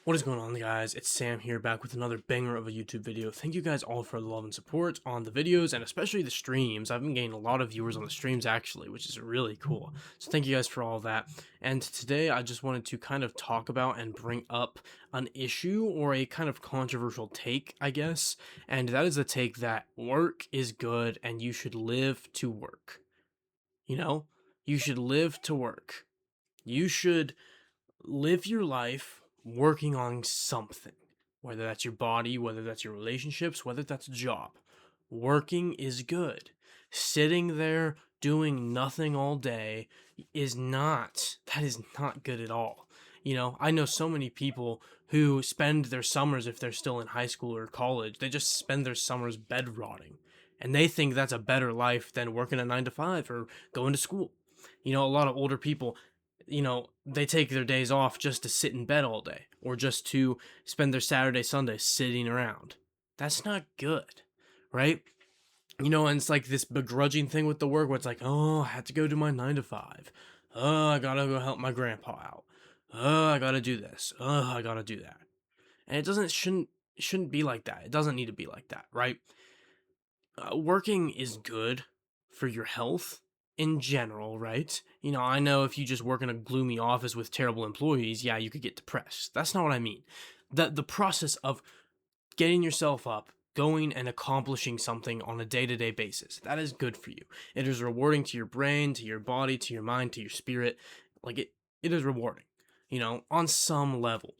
What is going on, guys? It's Sam here, back with another banger of a YouTube video. Thank you guys all for the love and support on the videos and especially the streams. I've been getting a lot of viewers on the streams actually, which is really cool. So thank you guys for all that. And today I just wanted to kind of talk about and bring up an issue or a kind of controversial take, I guess. And that is the take that work is good and you should live to work. You know, you should live to work. You should live your life working on something, whether that's your body, whether that's your relationships, whether that's a job. Working is good. Sitting there doing nothing all day that is not good at all. I know so many people who spend their summers, if they're still in high school or college, they just spend their summers bed rotting. And they think that's a better life than working a 9 to 5 or going to school. A lot of older people, they take their days off just to sit in bed all day or just to spend their Saturday, Sunday sitting around. That's not good, right? And it's like this begrudging thing with the work where it's like, oh, I had to go do my 9 to 5. Oh, I gotta go help my grandpa out. Oh, I gotta do this. Oh, I gotta do that. And it shouldn't be like that. It doesn't need to be like that, right? Working is good for your health in general, right? I know if you just work in a gloomy office with terrible employees, yeah, you could get depressed. That's not what I mean. The process of getting yourself up, going and accomplishing something on a day-to-day basis, that is good for you. It is rewarding to your brain, to your body, to your mind, to your spirit. Like it is rewarding, on some level.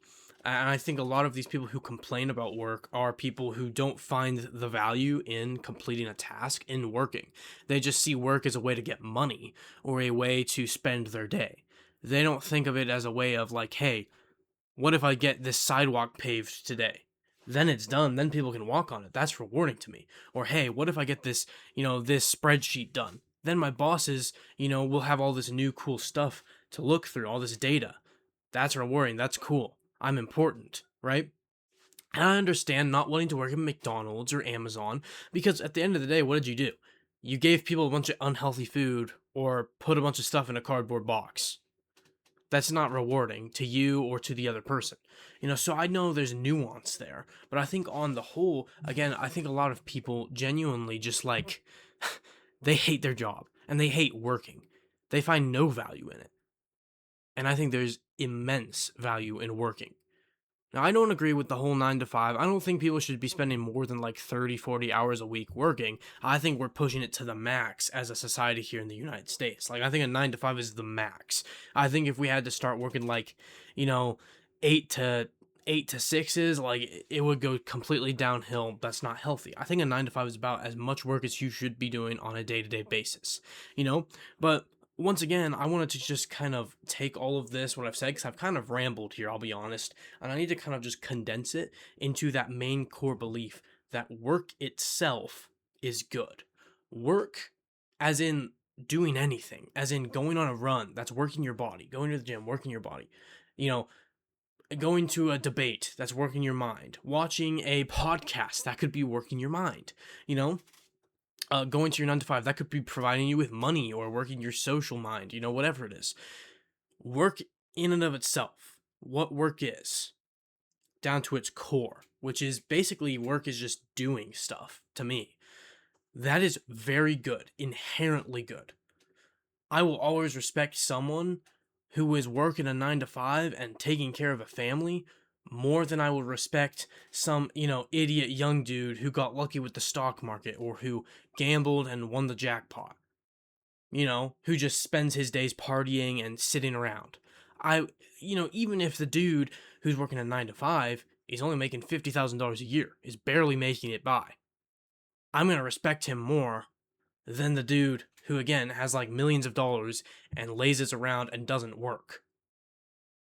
And I think a lot of these people who complain about work are people who don't find the value in completing a task, in working. They just see work as a way to get money or a way to spend their day. They don't think of it as a way of like, hey, what if I get this sidewalk paved today? Then it's done. Then people can walk on it. That's rewarding to me. Or hey, what if I get this, this spreadsheet done? Then my bosses, will have all this new cool stuff to look through, all this data. That's rewarding. That's cool. I'm important, right? And I understand not wanting to work at McDonald's or Amazon because at the end of the day, what did you do? You gave people a bunch of unhealthy food or put a bunch of stuff in a cardboard box. That's not rewarding to you or to the other person. So I know there's nuance there, but I think on the whole, again, I think a lot of people genuinely just like they hate their job and they hate working. They find no value in it. And I think there's immense value in working. Now, I don't agree with the whole 9 to 5. I don't think people should be spending more than like 30, 40 hours a week working. I think we're pushing it to the max as a society here in the United States. Like, I think a 9 to 5 is the max. I think if we had to start working like, you know, 8 to 6s, like it would go completely downhill. That's not healthy. I think a 9 to 5 is about as much work as you should be doing on a day-to-day basis, but once again, I wanted to just kind of take all of this, what I've said, because I've kind of rambled here, I'll be honest, and I need to kind of just condense it into that main core belief that work itself is good. Work, as in doing anything, as in going on a run, that's working your body, going to the gym, working your body, you know, going to a debate, that's working your mind, watching a podcast, that could be working your mind, you know, going to your 9 to 5, that could be providing you with money or working your social mind, whatever it is. Work in and of itself, what work is, down to its core, which is basically work is just doing stuff to me. That is very good, inherently good. I will always respect someone who is working a 9 to 5 and taking care of a family more than I will respect some, idiot young dude who got lucky with the stock market or who gambled and won the jackpot, who just spends his days partying and sitting around. Even if the dude who's working a 9 to 5 is only making $50,000 a year, is barely making it by, I'm going to respect him more than the dude who, again, has like millions of dollars and lazes around and doesn't work.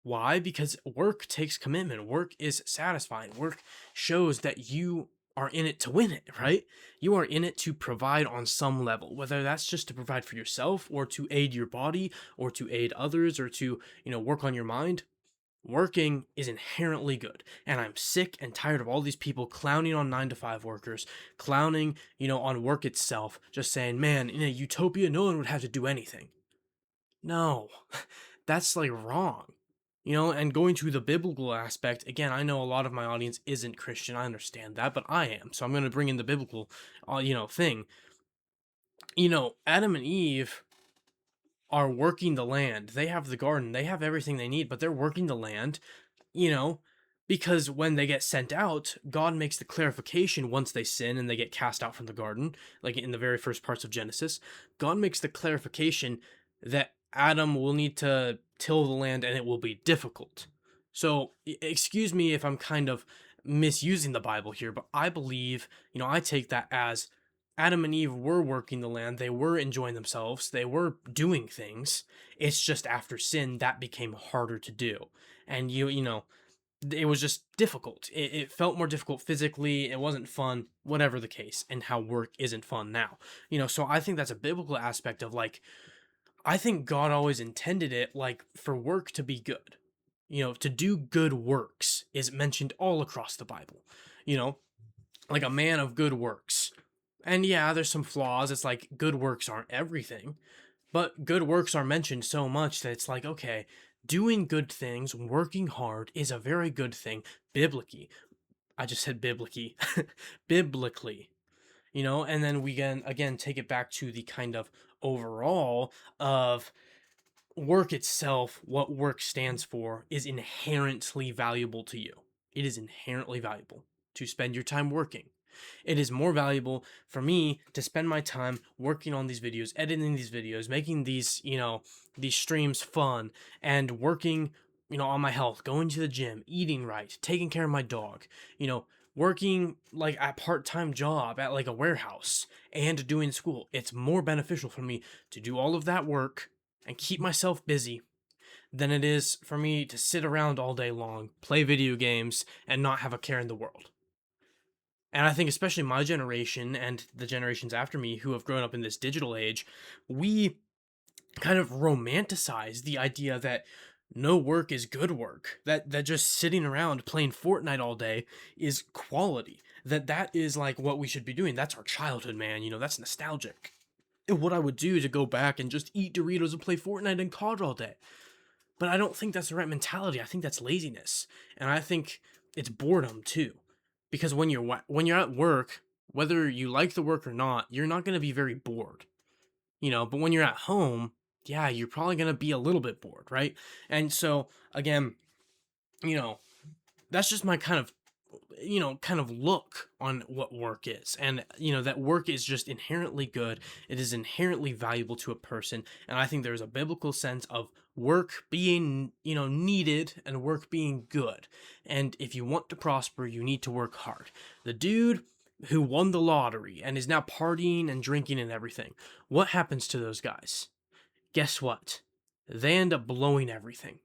Why? Because work takes commitment. Work is satisfying. Work shows that you are in it to win it, right? You are in it to provide on some level, whether that's just to provide for yourself or to aid your body or to aid others or to, work on your mind. Working is inherently good. And I'm sick and tired of all these people clowning on 9 to 5 workers, clowning, on work itself, just saying, man, in a utopia, no one would have to do anything. No, that's like wrong. And going to the biblical aspect, again, I know a lot of my audience isn't Christian. I understand that, but I am. So I'm going to bring in the biblical, thing. Adam and Eve are working the land. They have the garden. They have everything they need, but they're working the land, you know, because when they get sent out, God makes the clarification once they sin and they get cast out from the garden, like in the very first parts of Genesis. God makes the clarification that Adam will need to till the land and it will be difficult. So, excuse me if I'm kind of misusing the Bible here, but I believe, I take that as Adam and Eve were working the land, they were enjoying themselves, they were doing things. It's just after sin that became harder to do. And it was just difficult. It felt more difficult physically. It wasn't fun, whatever the case, and how work isn't fun now. So I think that's a biblical aspect of like, I think God always intended it like for work to be good. To do good works is mentioned all across the Bible. You know, like a man of good works. And yeah, there's some flaws. It's like good works aren't everything, but good works are mentioned so much that it's like, okay, doing good things, working hard is a very good thing biblically. I just said biblically. Biblically, and then we can again take it back to the kind of overall of work itself, what work stands for, is inherently valuable to you. It is inherently valuable to spend your time working. It is more valuable for me to spend my time working on these videos, editing these videos, making these streams fun, and working, on my health, going to the gym, eating right, taking care of my dog, working like a part-time job at like a warehouse and doing school. It's more beneficial for me to do all of that work and keep myself busy than it is for me to sit around all day long, play video games, and not have a care in the world. And I think especially my generation and the generations after me who have grown up in this digital age, we kind of romanticize the idea that no work is good work, that just sitting around playing Fortnite all day is quality, that is like what we should be doing. That's our childhood, man. That's nostalgic. What I would do to go back and just eat Doritos and play Fortnite and COD all day. But I don't think that's the right mentality. I think that's laziness, and I think it's boredom too, because when you're at work, whether you like the work or not, you're not going to be very bored, But when you're at home, yeah, you're probably going to be a little bit bored, right? And so again, you know, that's just my kind of look on what work is. And that work is just inherently good. It is inherently valuable to a person, and I think there's a biblical sense of work being needed and work being good. And if you want to prosper, you need to work hard. The dude who won the lottery and is now partying and drinking and everything, what happens to those guys? Guess what? They end up blowing everything.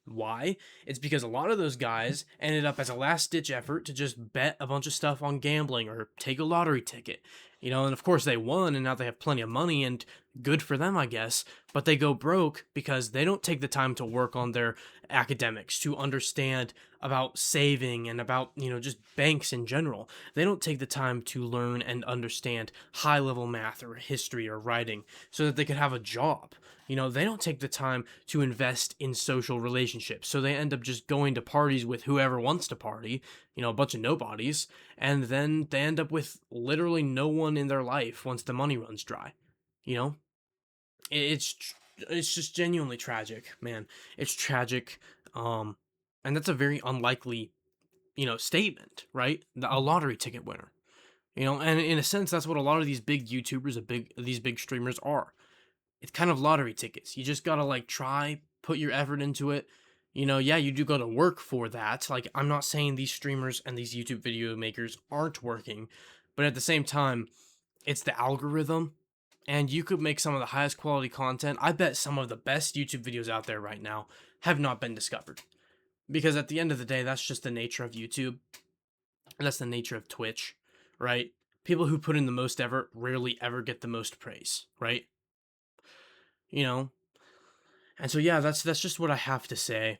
Why? It's because a lot of those guys ended up as a last ditch effort to just bet a bunch of stuff on gambling or take a lottery ticket. And of course they won and now they have plenty of money and good for them, I guess. But they go broke because they don't take the time to work on their academics, to understand about saving and about, just banks in general. They don't take the time to learn and understand high level math or history or writing so that they could have a job. They don't take the time to invest in social relationships. So they end up just going to parties with whoever wants to party, a bunch of nobodies, and then they end up with literally no one in their life once the money runs dry. You know? It's just genuinely tragic, man. It's tragic. And that's a very unlikely, statement, right? A lottery ticket winner. And in a sense that's what a lot of these big YouTubers, these big streamers are. It's kind of lottery tickets. You just gotta like try, put your effort into it. Yeah, you do go to work for that. Like, I'm not saying these streamers and these YouTube video makers aren't working, but at the same time, it's the algorithm. And you could make some of the highest quality content. I bet some of the best YouTube videos out there right now have not been discovered. Because at the end of the day, that's just the nature of YouTube. And that's the nature of Twitch, right? People who put in the most effort rarely ever get the most praise, right? You know, And so yeah, that's just what I have to say.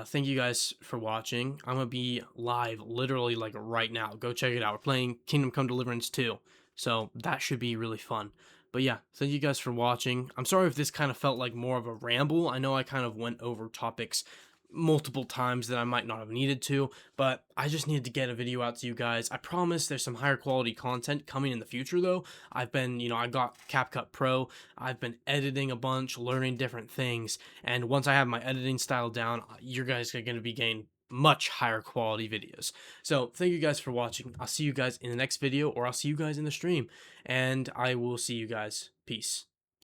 Thank you guys for watching. I'm gonna be live literally like right now. Go check it out. We're playing Kingdom Come Deliverance 2. So that should be really fun. But yeah, thank you guys for watching. I'm sorry if this kind of felt like more of a ramble. I know I kind of went over topics multiple times that I might not have needed to, but I just needed to get a video out to you guys. I promise there's some higher quality content coming in the future though. I've been, I got CapCut Pro. I've been editing a bunch, learning different things, and once I have my editing style down, you guys are going to be getting much higher quality videos. So thank you guys for watching. I'll see you guys in the next video, or I'll see you guys in the stream, and I will see you guys. Peace.